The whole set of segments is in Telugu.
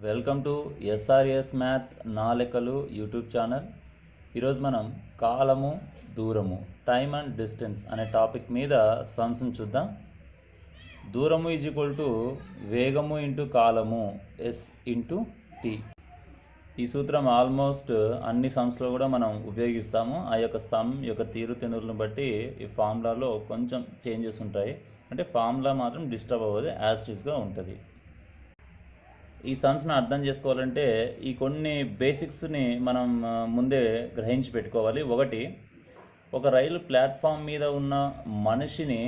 వెల్కమ్ టు ఎస్ఆర్ఎస్ మ్యాథ్ నా లెక్కలు యూట్యూబ్ ఛానల్. ఈరోజు మనం కాలము దూరము టైమ్ అండ్ డిస్టెన్స్ అనే టాపిక్ మీద సమ్స్ని చూద్దాం. దూరము ఈజ్ ఈక్వల్ టు వేగము ఇంటూ కాలము ఎస్ ఇంటూ టీ. ఈ సూత్రం ఆల్మోస్ట్ అన్ని సమ్స్లో కూడా మనం ఉపయోగిస్తాము. ఆ యొక్క సమ్ యొక్క తీరుతెన్నులను బట్టి ఈ ఫార్ములాలో కొంచెం చేంజెస్ ఉంటాయి. అంటే ఫార్ములా మాత్రం డిస్టర్బ్ అవ్వదు, యాజ్ ఇట్ ఈస్గా ఉంటుంది. ఈ సమ్స్ని అర్థం చేసుకోవాలంటే ఈ కొన్ని బేసిక్స్ని మనం ముందే గ్రహించి పెట్టుకోవాలి. ఒకటి, ఒక రైలు ప్లాట్ఫామ్ మీద ఉన్న మనిషిని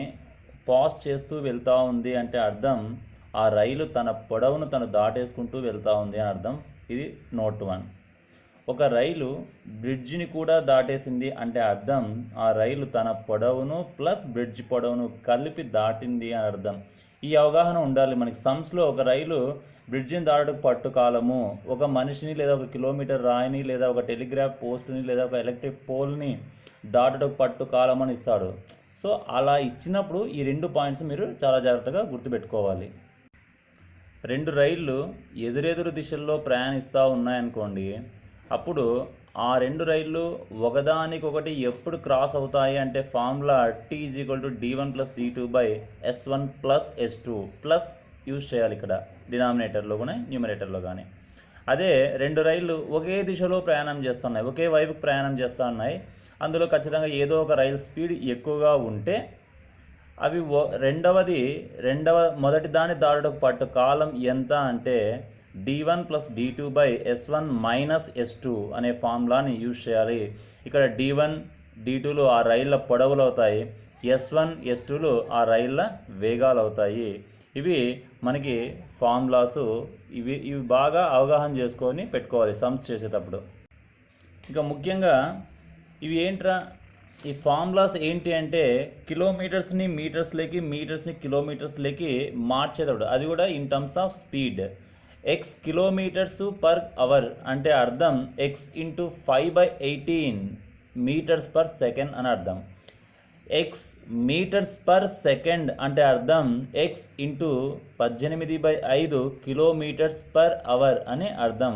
పాస్ చేస్తూ వెళ్తూ ఉంది అంటే అర్థం ఆ రైలు తన పొడవును తను దాటేసుకుంటూ వెళ్తూ ఉంది అని అర్థం. ఇది నోట్ 1. ఒక రైలు బ్రిడ్జిని కూడా దాటేసింది అంటే అర్థం ఆ రైలు తన పొడవును ప్లస్ బ్రిడ్జ్ పొడవును కలిపి దాటింది అని అర్థం. ఈ అవగాహన ఉండాలి మనకి. సమ్స్లో ఒక రైలు బ్రిడ్జిని దాటకు పట్టు కాలము, ఒక మనిషిని లేదా ఒక కిలోమీటర్ రాయిని లేదా ఒక టెలిగ్రాఫ్ పోస్టుని లేదా ఒక ఎలక్ట్రిక్ పోల్ని దాటకు పట్టు కాలం అని ఇస్తాడు. సో అలా ఇచ్చినప్పుడు ఈ 2 పాయింట్స్ మీరు చాలా జాగ్రత్తగా గుర్తుపెట్టుకోవాలి. 2 రైళ్ళు ఎదురెదురు దిశల్లో ప్రయాణిస్తూ ఉన్నాయనుకోండి, అప్పుడు ఆ 2 రైళ్ళు ఒకదానికొకటి ఎప్పుడు క్రాస్ అవుతాయి అంటే formula T = D1 + D2 / S1 + S2 plus use చేయాలి ఇక్కడ డినామినేటర్లో కానీ న్యూమరేటర్లో కానీ. అదే 2 రైళ్ళు ఒకే దిశలో ప్రయాణం చేస్తున్నాయి, ఒకే వైపుకి ప్రయాణం చేస్తూ ఉన్నాయి, అందులో ఖచ్చితంగా ఏదో ఒక రైలు స్పీడ్ ఎక్కువగా ఉంటే అవి మొదటి దాన్ని దాటకు పట్టు కాలం ఎంత అంటే D1 + D2 / S1 - S2 అనే ఫార్ములాని యూజ్ చేయాలి. ఇక్కడ D1 D2లు ఆ రైళ్ళ పొడవులు అవుతాయి, S1 S2లు ఆ రైళ్ళ వేగాలు అవుతాయి. ఇవి మనకి ఫార్ములాసు. ఇవి బాగా అవగాహన చేసుకొని పెట్టుకోవాలి సమ్స్ చేసేటప్పుడు. ఇంకా ముఖ్యంగా ఇవి ఏంట్రా, ఈ ఫార్ములాస్ ఏంటి అంటే కిలోమీటర్స్ని మీటర్స్లోకి, మీటర్స్ని కిలోమీటర్స్లోకి మార్చేటప్పుడు, అది కూడా in terms of speed. x kilometers per hour అంటే అర్థం x × 5/18 మీటర్స్ పర్ సెకండ్ అని అర్థం. x మీటర్స్ పర్ సెకండ్ అంటే అర్థం x × 18/5 కిలోమీటర్స్ పర్ అవర్ అని అర్థం.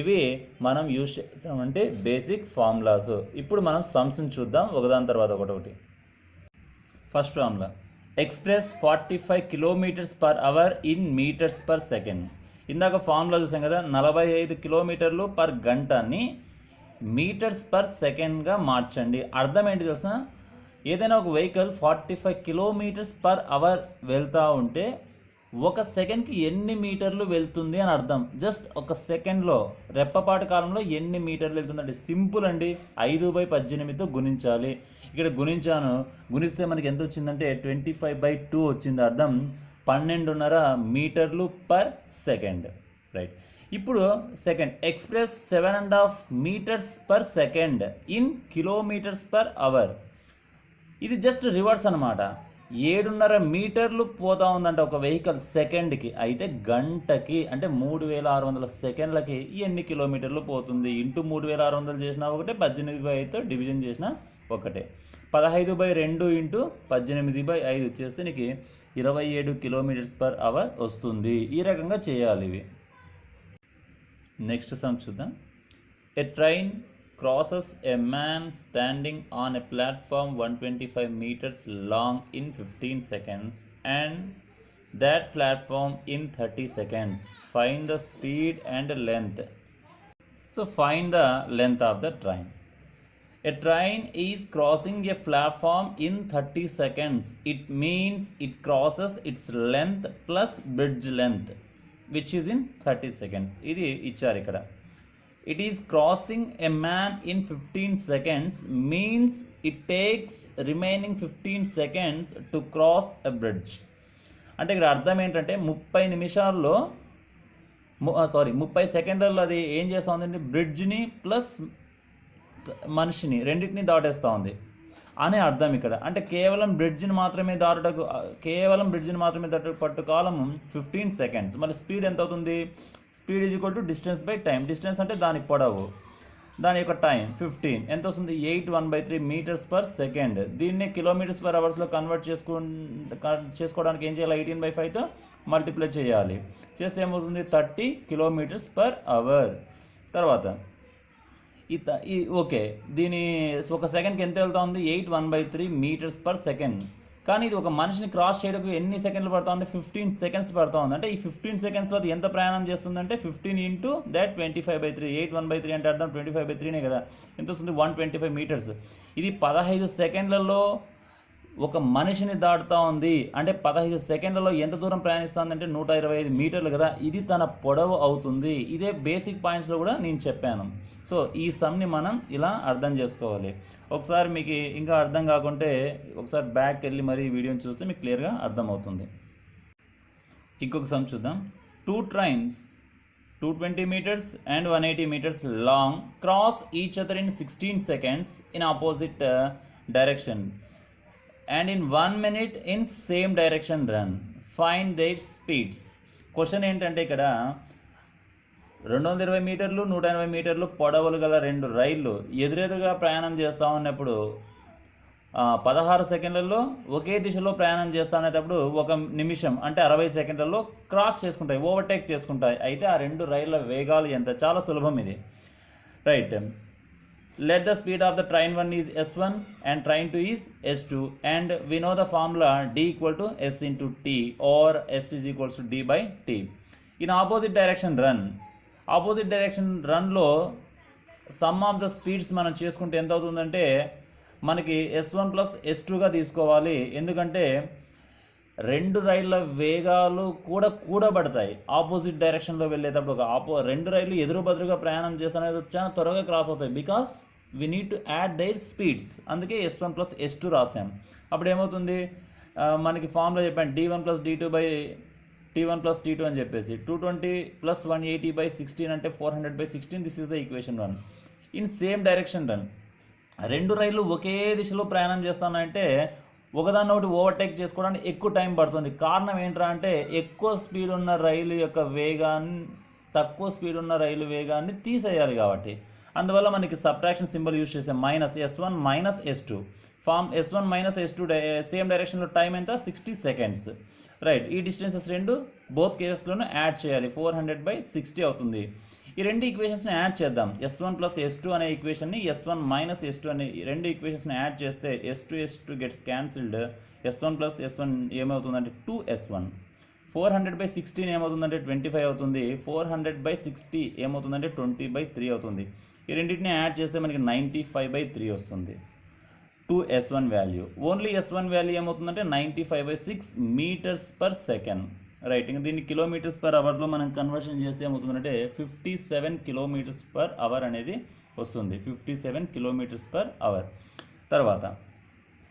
ఇవి మనం యూజ్ చేసామంటే బేసిక్ ఫార్ములాస్. ఇప్పుడు మనం సమ్స్ని చూద్దాం ఒకదాని తర్వాత ఒకటి. First formula, express 45 kilometers per hour in meters per second. ఇందాక ఫార్ములా చూసాం కదా, 45 కిలోమీటర్లు పర్ గంటని మీటర్స్ పర్ సెకండ్గా మార్చండి. అర్థం ఏంటి తెలుసిన, ఏదైనా ఒక వెహికల్ 45 కిలోమీటర్స్ పర్ అవర్ వెళ్తూ ఉంటే ఒక సెకండ్కి ఎన్ని మీటర్లు వెళ్తుంది అని అర్థం. జస్ట్ ఒక సెకండ్లో, రెప్పపాటు కాలంలో ఎన్ని మీటర్లు వెళ్తుందంటే సింపుల్ అండి, 5/18తో గుణించాలి. ఇక్కడ గుణించాను, గుణిస్తే మనకి ఎంత వచ్చిందంటే 25/2 వచ్చింది. అర్థం 12.5 మీటర్లు పర్ సెకండ్. రైట్. ఇప్పుడు second, express 7.5 meters per second in kilometers per hour. ఇది జస్ట్ రివర్స్ అనమాట. 7.5 మీటర్లు పోతా ఉందంట ఒక వెహికల్ సెకండ్కి. అయితే గంటకి అంటే 3600 సెకండ్లకి ఎన్ని కిలోమీటర్లు పోతుంది? ఇంటూ 3600 చేసినా ఒకటే, 18/5తో డివిజన్ చేసినా ఒకటే. 15/2 × 18/5 చేస్తే నీకు 27 కిలోమీటర్స్ పర్ అవర్ వస్తుంది. ఈ రకంగా చేయాలి ఇవి. నెక్స్ట్ సమ్ చూద్దాం. ఎ train crosses a man standing on a platform 125 meters long in 15 seconds and that platform in 30 seconds. Find the speed and length. So find the length of the train. A train is crossing a platform in 30 seconds. It means it crosses its length plus bridge length, which is in 30 seconds. ఇది ఇచ్చారు ఇక్కడ. It is crossing a man in 15 seconds means it takes remaining 15 seconds to cross a bridge. అంటే ఇక్కడ అర్థం ఏంటంటే 30 సెకండ్లలో అది ఏం చేస్తూ ఉందంటే బ్రిడ్జ్ని ప్లస్ మనిషిని రెండింటిని దాటేస్తూ ఉంది అనే అర్థం ఇక్కడ. అంటే కేవలం బ్రిడ్జిని మాత్రమే దాటకు పట్టు కాలం 15 సెకండ్స్. మరి స్పీడ్ ఎంత అవుతుంది? Speed is equal to distance by time. Distance అంటే దాని పొడవు. దాని యొక్క టైం 15 ఎంత వస్తుంది 8 మీటర్స్ పర్ సెకండ్. దీన్ని కిలోమీటర్స్ పర్ అవర్స్లో కన్వర్ట్ చేసుకోవడానికి ఏం చేయాలి 18/5తో మల్టిప్లై చేయాలి. చేస్తే ఏమవుతుంది 30 కిలోమీటర్స్ పర్ అవర్. తర్వాత ఓకే దీని ఒక సెకండ్కి ఎంత వెళ్తా ఉంది 8 మీటర్స్ పర్ సెకండ్. కానీ ఇది ఒక మనిషిని క్రాస్ చేయడానికి ఎన్ని సెకండ్లు పడుతూ ఉంది 15 సెకండ్స్ పడుతూ ఉంది. అంటే ఈ 15 సెకండ్స్లో అది ఎంత ప్రయాణం చేస్తుందంటే 15 ఇంటూ దట్ 25/3. 8 అంటే అర్థం 25/3నే కదా. ఎంత వస్తుంది 125 మీటర్స్. ఇది 15 సెకండ్లలో ఒక మనిషిని దాటుతూ ఉంది. అంటే 15 సెకండ్లలో ఎంత దూరం ప్రయాణిస్తుందంటే 125 మీటర్లు కదా. ఇది తన పొడవు అవుతుంది. ఇదే బేసిక్ పాయింట్స్లో కూడా నేను చెప్పాను. సో ఈ సమ్ని మనం ఇలా అర్థం చేసుకోవాలి. ఒకసారి మీకు ఇంకా అర్థం కాకుంటే ఒకసారి బ్యాక్ వెళ్ళి మరి వీడియోని చూస్తే మీకు క్లియర్గా అర్థమవుతుంది. ఇంకొక సమ్ చూద్దాం. 2 trains 220 meters and 180 meters long cross each other in 16 seconds in opposite direction and in 1 minute in same direction run. Find their speeds. Question ఏంటంటే ఇక్కడ 220 మీటర్లు 180 మీటర్లు పొడవులు గల 2 రైళ్ళు ఎదురెదురుగా ప్రయాణం చేస్తూ ఉన్నప్పుడు 16 సెకండ్లలో ఒకే దిశలో ప్రయాణం చేస్తూ ఉండేటప్పుడు 1 నిమిషం అంటే 60 సెకండ్లలో క్రాస్ చేసుకుంటాయి, ఓవర్టేక్ చేసుకుంటాయి. అయితే ఆ 2 రైళ్ళ వేగాలు ఎంత? చాలా సులభం ఇది. Right. Let the speed of the train 1 is S1 and train 2 is S2 and we know the formula D equal to S into T or S is equals to D by T. In opposite direction run. Opposite direction రన్లో సమ్ ఆఫ్ ద స్పీడ్స్ మనం చేసుకుంటే ఎంత అవుతుందంటే మనకి S1 ప్లస్ S2గా తీసుకోవాలి. ఎందుకంటే 2 రైళ్ళ వేగాలు కూడా కూడబడతాయి ఆపోజిట్ డైరెక్షన్లో వెళ్ళేటప్పుడు. 2 రైళ్ళు ఎదురు బదురుగా ప్రయాణం చేస్తున్నది చాలా త్వరగా క్రాస్ అవుతాయి. Because we need to add their speeds. అందుకే S1 ప్లస్ S2 రాసాం. అప్పుడు ఏమవుతుంది మనకి ఫార్ములా చెప్పాను D1 plus D2 by T1 plus T2 అని చెప్పేసి 220 ప్లస్ 180/16 అంటే 400/16. This is the equation 1. In same direction run. 2 రైళ్ళు ఒకే దిశలో ప్రయాణం చేస్తున్నాయంటే ఒకదాన్ని ఒకటి ఓవర్టేక్ చేసుకోవడానికి ఎక్కువ టైం పడుతుంది. కారణం ఏంట్రా అంటే ఎక్కువ స్పీడ్ ఉన్న రైలు యొక్క వేగాన్ని తక్కువ స్పీడ్ ఉన్న రైలు వేగాన్ని తీసేయాలి కాబట్టి. అందువల్ల మనకి సబ్ట్రాక్షన్ సింబల్ యూజ్ చేసాం. -S1 - S2. Form S1 - S2 same డైరెక్షన్లో టైం ఎంత 60 సెకండ్స్. రైట్. ఈ డిస్టెన్సెస్ రెండు బోత్ కేసెస్లోనూ యాడ్ చేయాలి. 400/60 అవుతుంది. ఈ 2 ఈక్వేషన్స్ని యాడ్ చేద్దాం. S1 ప్లస్ S2 అనే ఈక్వేషన్ని S1 - S2 అనే 2 ఈక్వేషన్స్ని యాడ్ చేస్తే S2 gets cancelled. S1 plus S1 ఏమవుతుందంటే 2S1. 400/16 ఏమవుతుందంటే 25 అవుతుంది. 400/60 ఏమవుతుందంటే 20/3 అవుతుంది. ఈ రెండింటిని యాడ్ చేస్తే మనకి 95/3 వస్తుంది. 2S1 value. Only S1 value ఏమవుతుందంటే 95/6 మీటర్స్ పర్ సెకండ్. రైట్. ఇంకా దీన్ని కిలోమీటర్స్ పర్ అవర్లో మనం కన్వర్షన్ చేస్తే ఏమవుతుందంటే 57 కిలోమీటర్స్ పర్ అవర్ అనేది వస్తుంది. 57 కిలోమీటర్స్ పర్ అవర్. తర్వాత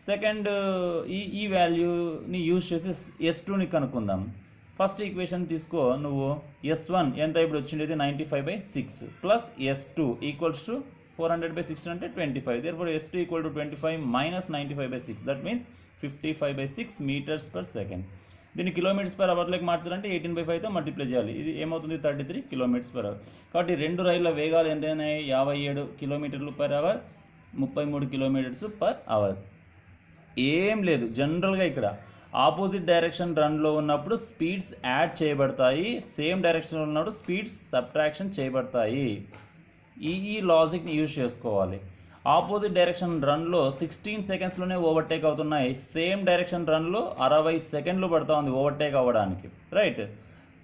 సెకండ్ ఈ వాల్యూని యూజ్ చేసి S2ని కనుక్కుందాం. ఫస్ట్ ఈక్వేషన్ తీసుకో నువ్వు. S1 ఎంత ఇప్పుడు వచ్చిండేది 95/6 ప్లస్ S2 ఈక్వల్స్ టు 400/16 అంటే 25. therefore S2 equal to 25 minus 95/6. that means 55/6 meters per second. దీన్ని కిలోమీటర్స్ పర్ అవర్లోకి మార్చాలంటే 18/5తో మల్టిప్లై చేయాలి. ఇది ఏమవుతుంది 33 కిలోమీటర్స్ పర్ అవర్. కాబట్టి 2 రైళ్ళ వేగాలు ఎంతైనాయి 57 కిలోమీటర్లు per hour, 33 kilometers per hour. ఏం లేదు, జనరల్గా ఇక్కడ ఆపోజిట్ డైరెక్షన్ రన్లో ఉన్నప్పుడు స్పీడ్స్ యాడ్ చేయబడతాయి, సేమ్ డైరెక్షన్లో ఉన్నప్పుడు స్పీడ్స్ సబ్ట్రాక్షన్ చేయబడతాయి. ఈ లాజిక్ని యూజ్ చేసుకోవాలి. ఆపోజిట్ డైరెక్షన్ రన్లో 16 సెకండ్స్లోనే ఓవర్టేక్ అవుతున్నాయి. సేమ్ డైరెక్షన్ రన్లో 60 సెకండ్లు పడుతూ ఉంది ఓవర్టేక్ అవ్వడానికి. రైట్.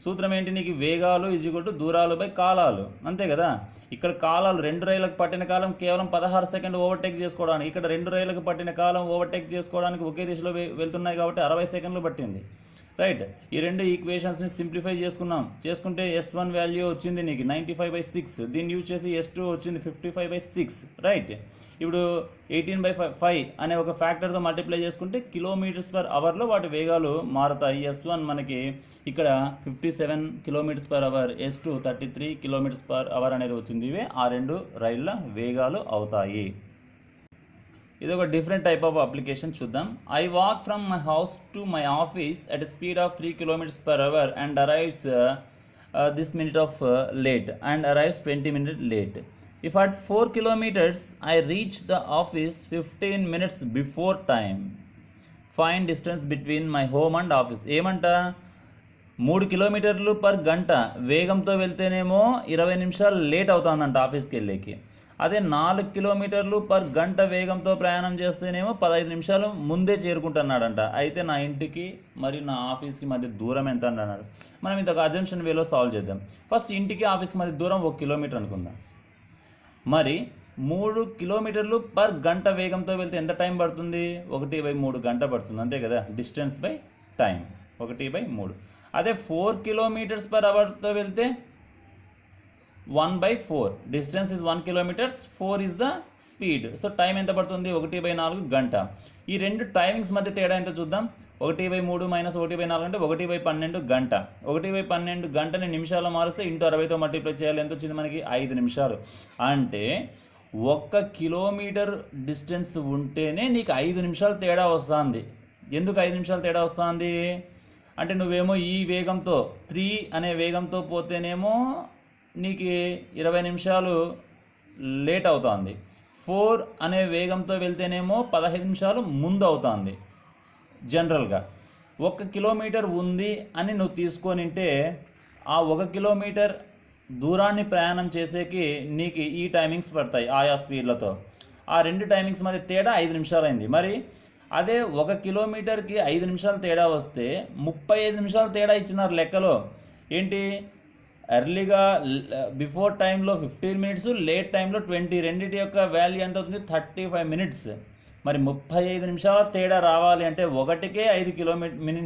సూత్రం ఏంటి? నీకు వేగాలు = దూరాలు బై కాలాలు. అంతే కదా. ఇక్కడ కాలాలు 2 రైళ్ళకు పట్టిన కాలం కేవలం 16 సెకండ్లు ఓవర్టేక్ చేసుకోవడానికి. ఇక్కడ 2 రైళ్ళకు పట్టిన కాలం ఓవర్టేక్ చేసుకోవడానికి ఒకే దిశలో వెళ్తున్నాయి కాబట్టి 60 సెకండ్లు పట్టింది. రైట్. ఈ 2 ఈక్వేషన్స్ని సింప్లిఫై చేసుకుంటే S1 వాల్యూ వచ్చింది నీకు 95/6. దీన్ని యూజ్ చేసి S2 వచ్చింది 55/6. రైట్. ఇప్పుడు 18/5 అనే ఒక ఫ్యాక్టర్తో మల్టిప్లై చేసుకుంటే కిలోమీటర్స్ పర్ అవర్లో వాటి వేగాలు మారుతాయి. S1 మనకి ఇక్కడ 57 kilometers per hour, S2 33 kilometers per hour అనేది వచ్చింది. ఇవే ఆ 2 రైళ్ళ వేగాలు అవుతాయి. ఇది ఒక డిఫరెంట్ టైప్ ఆఫ్ అప్లికేషన్ చూద్దాం. I walk from my house to my office at speed of 3 kilometers per hour and arrives this minute of late and arrives 20 minutes late. If at 4 kilometers I reach the office 15 minutes before time, find distance between my home and office. ఏమంట, 3 కిలోమీటర్లు పర్ గంట వేగంతో వెళ్తేనేమో 20 నిమిషాలు లేట్ అవుతుందంట ఆఫీస్కి వెళ్ళేకి. అదే 4 కిలోమీటర్లు పర్ గంట వేగంతో ప్రయాణం చేస్తేనేమో 15 నిమిషాలు ముందే చేరుకుంటున్నాడంట. అయితే నా ఇంటికి మరియు నా ఆఫీస్కి మధ్య దూరం ఎంత అన్నాడు. మనం ఇంత అజంప్షన్ వేలో సాల్వ్ చేద్దాం. ఫస్ట్ ఇంటికి ఆఫీస్కి మధ్య దూరం 1 కిలోమీటర్ అనుకుందాం. మరి 3 కిలోమీటర్లు పర్ గంట వేగంతో వెళ్తే ఎంత టైం పడుతుంది? 1/3 గంట పడుతుంది, అంతే కదా. Distance by time 1/3. అదే 4 kilometers per hourతో వెళ్తే 1/4. Distance is 1 kilometer, 4 is the speed. So time ఎంత పడుతుంది? 1/4 గంట. ఈ రెండు టైమింగ్స్ మధ్య తేడా ఎంత చూద్దాం. 1/3 మైనస్ 1/4 అంటే 1/12 గంట. 1/12 గంటని నిమిషాలు మారిస్తే ఇంటూ 60తో మల్టిప్లై చేయాలి. ఎంత వచ్చింది మనకి? 5 నిమిషాలు. అంటే 1 కిలోమీటర్ డిస్టెన్స్ ఉంటేనే నీకు 5 నిమిషాలు తేడా వస్తుంది. ఎందుకు 5 నిమిషాలు తేడా వస్తుంది అంటే, నువ్వేమో ఈ వేగంతో 3 అనే వేగంతో పోతేనేమో నీకు 20 నిమిషాలు లేట్ అవుతుంది. 4 అనే వేగంతో వెళ్తేనేమో 15 నిమిషాలు ముందు అవుతుంది. జనరల్గా 1 కిలోమీటర్ ఉంది అని నువ్వు తీసుకొనింటే ఆ 1 కిలోమీటర్ దూరాన్ని ప్రయాణం చేసేకి నీకు ఈ టైమింగ్స్ పడతాయి ఆయా స్పీడ్లతో. ఆ రెండు టైమింగ్స్ మధ్య తేడా 5 నిమిషాలు అయింది. మరి అదే 1 కిలోమీటర్కి 5 నిమిషాలు తేడా వస్తే 35 నిమిషాలు తేడా ఇచ్చినారు లెక్కలో. ఏంటి, ఎర్లీగా బిఫోర్ టైంలో 15 minutes, లేట్ టైంలో 20. రెండింటి యొక్క వాల్యూ ఎంత అవుతుంది? 35 minutes. మరి 35 నిమిషాల తేడా రావాలి అంటే 1కే 5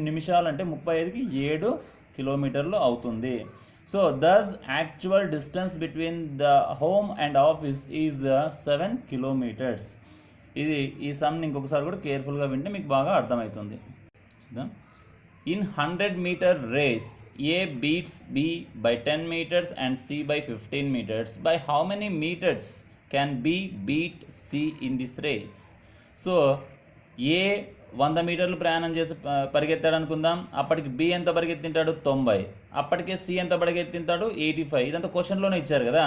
నిమిషాలు అంటే 35కి 7 కిలోమీటర్లు అవుతుంది. So this actual distance between the home and office is 7 kilometers. ఇది ఈ సమ్ని ఇంకొకసారి కూడా కేర్ఫుల్గా వింటే మీకు బాగా అర్థమవుతుంది. చూద్దాం. In 100-meter race, A beats B by 10 meters and C by 15 meters. By how many meters can B beat C in this race? So, A 100 మీటర్లు ప్రయాణం చేసి పరిగెత్తాడు అనుకుందాం. అప్పటికి B ఎంత పరిగెత్తింటాడు? 90. అప్పటికే C ఎంత పరిగెత్తింటాడు? 85. ఇదంతా క్వశ్చన్లోనే ఇచ్చారు కదా.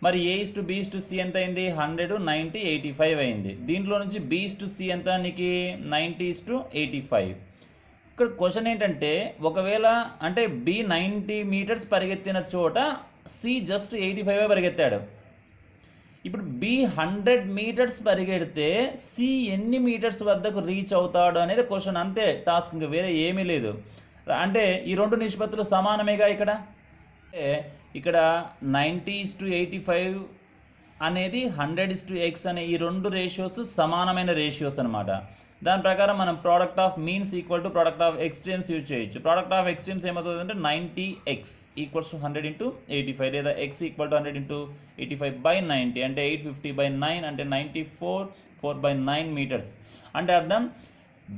మరి A/B/C ఎంత అయింది? 100, 90, 85 అయింది. దీంట్లో నుంచి B/C ఎంత? నీకు 90:85. ఇక్కడ క్వశ్చన్ ఏంటంటే, ఒకవేళ అంటే B 90 meters పరిగెత్తిన చోట C జస్ట్ 85 పరిగెత్తాడు. ఇప్పుడు B 100 meters పరిగెడితే C ఎన్ని మీటర్స్ వద్దకు రీచ్ అవుతాడు అనేది క్వశ్చన్. అంతే టాస్క్, ఇంకా వేరే ఏమీ లేదు. అంటే ఈ రెండు నిష్పత్తులు సమానమేగా. ఇక్కడ 90:85 అనేది 100:x అనే ఈ రెండు రేషియోస్ సమానమైన రేషియోస్ అనమాట. దాని ప్రకారం మనం product of means equal to product of extremes use చేయొచ్చు. ప్రోడక్ట్ ఆఫ్ ఎక్స్ట్రీమ్స్ ఏమవుతుంది అంటే 90x ఈక్వల్స్ టు 100/85, లేదా x ఈక్వల్ టు 100/85/90 అంటే 850/9 అంటే 94, 4/9 మీటర్స్. అంటే అర్థం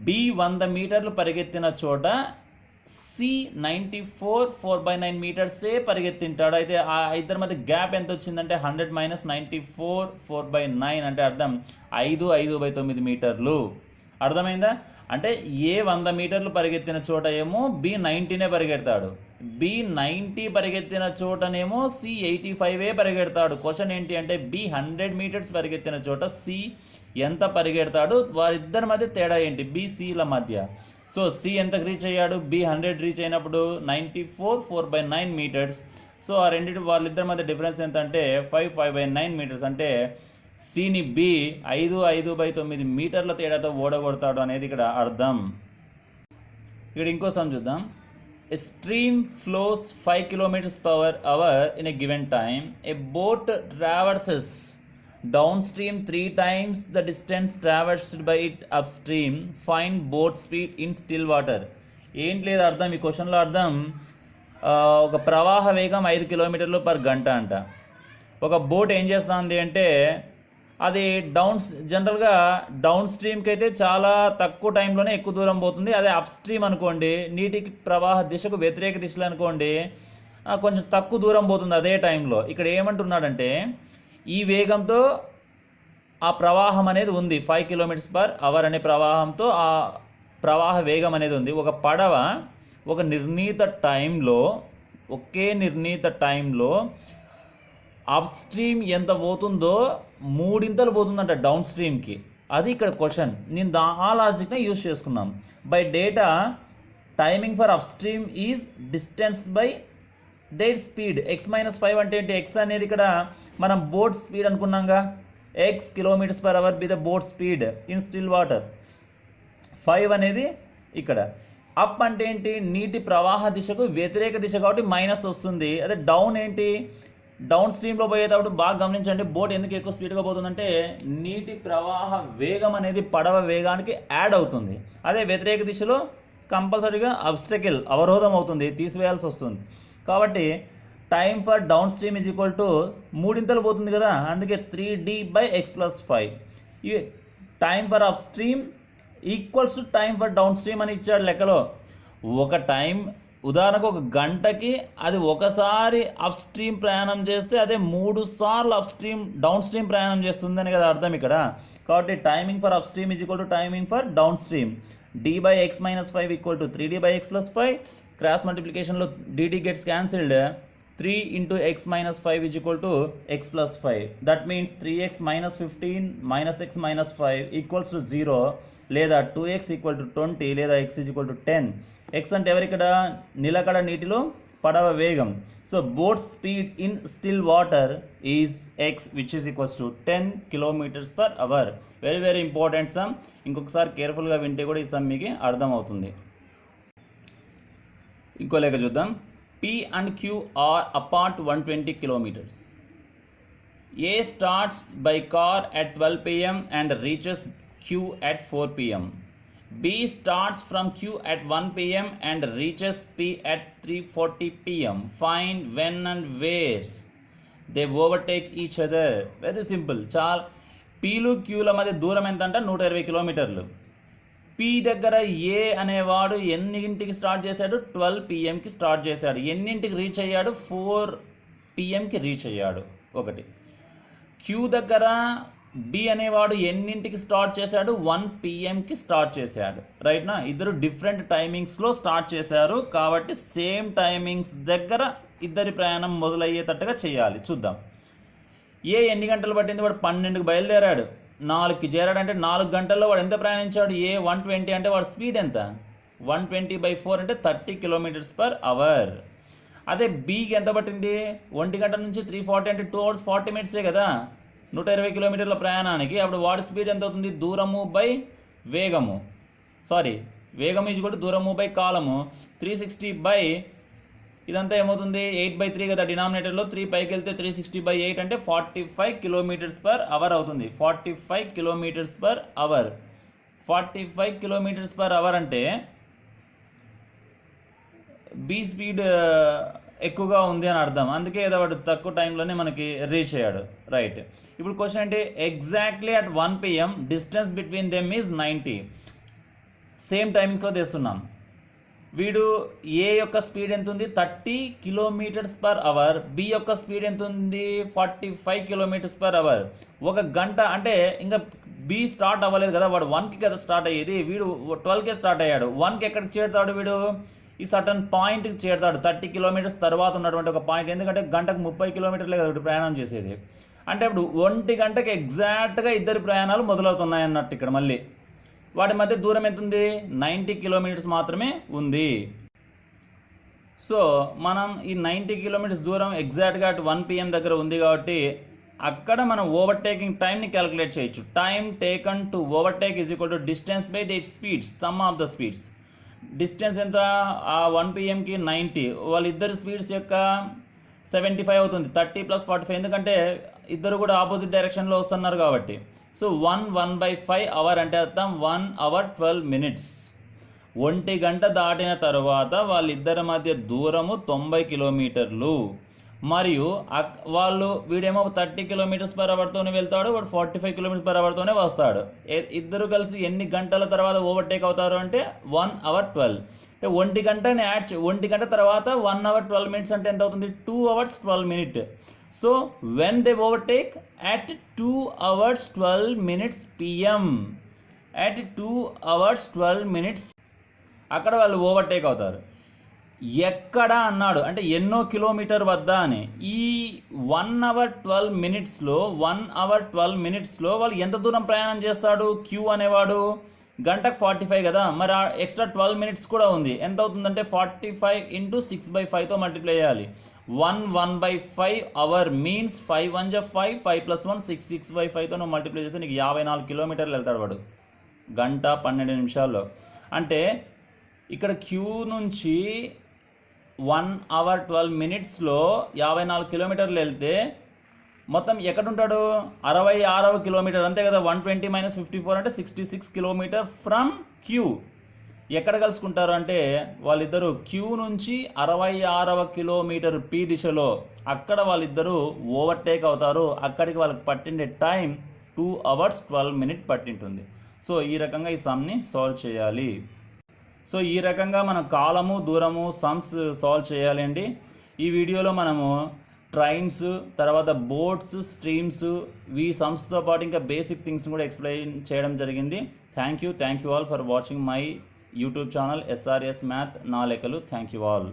B 100 మీటర్లు పరిగెత్తిన చోట C 94, 4/9 మీటర్సే పరిగెత్తింటాడు. అయితే ఆ ఇద్దరి మధ్య గ్యాప్ ఎంత వచ్చిందంటే 100 - 94, 4/9 అంటే అర్థం 5/9 మీటర్లు. అర్థమైందా? అంటే A 100 మీటర్లు పరిగెత్తిన చోట ఏమో B 90నే పరిగెడతాడు. B 90 పరిగెత్తిన చోటనేమో C 85 పరిగెడతాడు. క్వశ్చన్ ఏంటి అంటే B 100 మీటర్స్ పరిగెత్తిన చోట C ఎంత పరిగెడతాడు? వారిద్దరి మధ్య తేడా ఏంటి? B, Cల మధ్య. సో C ఎంతకు రీచ్ అయ్యాడు? B 100 రీచ్ అయినప్పుడు 94, 4/9 మీటర్స్. సో ఆ రెండింటి వాళ్ళిద్దరి మధ్య డిఫరెన్స్ ఎంత అంటే 5/9 మీటర్స్. అంటే Cని B 5/9 మీటర్ల తేడాతో ఓడగొడతాడు అనేది ఇక్కడ అర్థం. ఇక్కడ ఇంకో సమ్ చూద్దాం. A stream flows 5 km/h in a given time. A boat traverses downstream 3 times the distance traversed by it upstream. Find boat speed in still water. ఏంటి లేదు అర్థం ఈ క్వశ్చన్లో అర్థం, ఒక ప్రవాహ వేగం 5 km/గంట అంట. ఒక బోట్ ఏం చేస్తుంది అంటే అది జనరల్గా డౌన్ స్ట్రీమ్కి అయితే చాలా తక్కువ టైంలోనే ఎక్కువ దూరం పోతుంది. అదే అప్ స్ట్రీమ్ అనుకోండి, నీటికి ప్రవాహ దిశకు వ్యతిరేక దిశలో అనుకోండి, కొంచెం తక్కువ దూరం పోతుంది అదే టైంలో. ఇక్కడ ఏమంటున్నాడంటే ఈ వేగంతో ఆ ప్రవాహం అనేది ఉంది, 5 km/h అనే ప్రవాహంతో ఆ ప్రవాహ వేగం అనేది ఉంది. ఒక పడవ ఒక నిర్ణీత టైంలో, ఒకే నిర్ణీత టైంలో అప్ స్ట్రీమ్ ఎంత పోతుందో మూడింతలు పోతుందంట డౌన్ స్ట్రీమ్కి. అది ఇక్కడ క్వశ్చన్. నేను ఆ లాజిక్నే యూజ్ చేసుకున్నాం. By data timing for upstream is distance by that speed. x-5 అంటే ఏంటి? x అనేది ఇక్కడ మనం బోట్ స్పీడ్ అనుకున్నాంగా. x km/h be the boat speed in still water. 5 అనేది ఇక్కడ. అప్ అంటే ఏంటి? నీటి ప్రవాహ దిశకు వ్యతిరేక దిశ కాబట్టి మైనస్ వస్తుంది. అదే డౌన్ ఏంటి? డౌన్ స్ట్రీమ్లో పోయేటప్పుడు బాగా గమనించండి, బోట్ ఎందుకు ఎక్కువ స్పీడ్గా పోతుందంటే నీటి ప్రవాహ వేగం అనేది పడవ వేగానికి యాడ్ అవుతుంది. అదే వ్యతిరేక దిశలో కంపల్సరీగా అబ్స్టకిల్ అవరోధం అవుతుంది, తీసివేయాల్సి వస్తుంది. కాబట్టి time for downstream is equal to మూడింతలు పోతుంది కదా, అందుకే 3d/x+5. ఇవి time for upstream equals to time for downstream అని ఇచ్చాడు లెక్కలో. ఒక టైం ఉదాహరణకు ఒక గంటకి అది ఒకసారి అప్ స్ట్రీమ్ ప్రయాణం చేస్తే అదే 3 సార్లు అప్ స్ట్రీమ్ డౌన్ స్ట్రీమ్ ప్రయాణం చేస్తుందని కదా అర్థం ఇక్కడ. కాబట్టి timing for upstream is equal to timing for downstream. d/x-5 equal to 3d/x+5. Cross మల్టిప్లికేషన్లో dt gets cancelled. 3 × x-5 is equal to x+5. That means 3x - 15 - x - 5 equals to 0, లేదా 2x ఈక్వల్ టు 20, లేదా x is equal to 10. x అంటే ఎవరిక్కడ? నిలకడ నీటిలో పడవ వేగం. So boat speed in still water is x, which is equals to 10 km/h. Very very important some. ఇంకొకసారి కేర్ఫుల్గా వింటే కూడా ఈ సమ్ మీకు అర్థమవుతుంది. ఇంకో లెక్క చూద్దాం. P and Q are apart 120 kilometers. A starts by car at 12 p.m. and reaches Q at 4 p.m. B starts from Q at 1 p.m. and reaches P at 3:40 p.m. Find when and where they overtake each other. Very simple. చాలా పీలు క్యూల మధ్య దూరం ఎంత అంటే 120 కిలోమీటర్లు. పీ దగ్గర ఏ అనేవాడు ఎన్నింటికి స్టార్ట్ చేశాడు? 12 p.m.కి స్టార్ట్ చేశాడు. ఎన్నింటికి రీచ్ అయ్యాడు? 4 p.m.కి రీచ్ అయ్యాడు. ఒకటి. క్యూ దగ్గర బి అనేవాడు ఎన్నింటికి స్టార్ట్ చేశాడు? 1 p.m.కి స్టార్ట్ చేశాడు. రైట్నా? ఇద్దరు డిఫరెంట్ టైమింగ్స్లో స్టార్ట్ చేశారు కాబట్టి సేమ్ టైమింగ్స్ దగ్గర ఇద్దరి ప్రయాణం మొదలయ్యేటట్టుగా చేయాలి. చూద్దాం. ఏ ఎన్ని గంటలు పట్టింది? వాడు 12కి బయలుదేరాడు, 4కి చేరాడంటే 4 గంటల్లో వాడు ఎంత ప్రయాణించాడు? ఏ 120 అంటే వాడు స్పీడ్ ఎంత? 120/4 అంటే 30 km/h. అదే బీకి ఎంత పట్టింది? 1 గంట నుంచి 3:40 అంటే 2 hours 40 minutes కదా 120 కిలోమీటర్ల ప్రయాణానికి. అప్పుడు వాడి స్పీడ్ ఎంత అవుతుంది? దూరము బై వేగము. వేగం ఈజ్ కూడా దూరము బై కాలము. 360 ఇదంతా ఏమవుతుంది? 8/3 కదా డినామినేటర్లో. 3 పైకి వెళ్తే 360/8 అంటే 45 km/h అవుతుంది. 45 km/h. 45 km/h అంటే బీ స్పీడ్ ఎక్కువగా ఉంది అని అర్థం. అందుకే ఏదో వాడు తక్కువ టైంలోనే మనకి రీచ్ అయ్యాడు. రైట్. ఇప్పుడు క్వశ్చన్ అంటే exactly at 1 p.m. Distance between them is 90. Same టైమింగ్స్లో తెస్తున్నాం. వీడు ఏ యొక్క స్పీడ్ ఎంత ఉంది? 30 km/h. బి యొక్క స్పీడ్ ఎంత ఉంది? 45 km/h. ఒక గంట అంటే ఇంకా బి స్టార్ట్ అవ్వలేదు కదా, వాడు 1కి కదా స్టార్ట్ అయ్యేది. వీడు 12కే స్టార్ట్ అయ్యాడు. 1కి ఎక్కడికి చేరుతాడు వీడు? ఈ సర్టన్ పాయింట్కి చేరుతాడు. 30 kilometers తర్వాత ఉన్నటువంటి ఒక పాయింట్. ఎందుకంటే గంటకు 30 kilometers కదా ప్రయాణం చేసేది. అంటే ఇప్పుడు 1 గంటకి ఎగ్జాక్ట్గా ఇద్దరి ప్రయాణాలు మొదలవుతున్నాయి అన్నట్టు. ఇక్కడ మళ్ళీ వాటి మధ్య దూరం ఎంత ఉంది? 90 kilometers మాత్రమే ఉంది. సో మనం ఈ 90 kilometers దూరం ఎగ్జాక్ట్గా అటు 1 p.m. దగ్గర ఉంది కాబట్టి అక్కడ మనం ఓవర్టేకింగ్ టైంని క్యాలిక్యులేట్ చేయొచ్చు. Time taken to overtake is equal to distance by the speeds, some of the speeds. Distance ఎంత? ఆ 1 p.m.కి 90, వాళ్ళిద్దరు స్పీడ్స్ యొక్క 75 అవుతుంది. 30 + 45, ఎందుకంటే ఇద్దరు కూడా ఆపోజిట్ డైరెక్షన్లో వస్తున్నారు కాబట్టి. సో 1/5 అవర్ అంటే అర్థం 1 hour 12 minutes. 1 గంట దాటిన తర్వాత వాళ్ళిద్దరి మధ్య దూరము 90 కిలోమీటర్లు. మరియు వీడేమో 30 km/h వెళ్తాడు, వాడు 45 km/h వస్తాడు. ఇద్దరు కలిసి ఎన్ని గంటల తర్వాత ఓవర్టేక్ అవుతారు అంటే 1 hour 12. అంటే 1 గంటని యాడ్ 1 గంట తర్వాత 1 hour 12 minutes అంటే ఎంత అవుతుంది? 2 hours 12 minutes. So when they overtake at 2 hours 12 minutes p.m. At 2 hours 12 minutes అక్కడ వాళ్ళు ఓవర్టేక్ అవుతారు. ఎక్కడ అన్నాడు అంటే ఎన్నో కిలోమీటర్ వద్ద అని. ఈ 1 అవర్ 12 మినిట్స్లో 1 అవర్ 12 మినిట్స్లో వాళ్ళు ఎంత దూరం ప్రయాణం చేస్తాడు క్యూ అనేవాడు? గంటకు 45 కదా, మరి ఎక్స్ట్రా 12 మినిట్స్ కూడా ఉంది. ఎంత అవుతుందంటే 45 ఇంటూ 6/5తో మల్టిప్లై చేయాలి. 1/5 అవర్ మీన్స్ 5 1 5, 5 + 1 6, 6/5తో నువ్వు మల్టిప్లై చేస్తే నీకు 54 కిలోమీటర్లు వెళ్తాడు వాడు గంట 12 నిమిషాల్లో. అంటే ఇక్కడ క్యూ నుంచి 1 అవర్ 12 మినిట్స్లో 54 కిలోమీటర్లు వెళ్తే మొత్తం ఎక్కడుంటాడు? 66వ కిలోమీటర్, అంతే కదా. 120 - 54 అంటే 66 కిలోమీటర్ ఫ్రమ్ క్యూ. ఎక్కడ కలుసుకుంటారు అంటే వాళ్ళిద్దరూ క్యూ నుంచి 66వ కిలోమీటర్ పి దిశలో, అక్కడ వాళ్ళిద్దరూ ఓవర్టేక్ అవుతారు. అక్కడికి వాళ్ళకి పట్టిండే టైం 2 అవర్స్ 12 మినిట్ పట్టింటుంది. సో ఈ రకంగా ఈ సమ్ని సాల్వ్ చేయాలి. సో ఈ రకంగా మనం కాలము దూరము సమ్స్ సాల్వ్ చేయాలి అండి. ఈ వీడియోలో మనము ట్రైన్స్, తర్వాత బోట్స్, స్ట్రీమ్స్, ఈ సమ్స్తో పాటు ఇంకా బేసిక్ థింగ్స్ని కూడా ఎక్స్ప్లెయిన్ చేయడం జరిగింది. Thank you all for watching my YouTube channel SRS math నా లెక్కలు. Thank you all.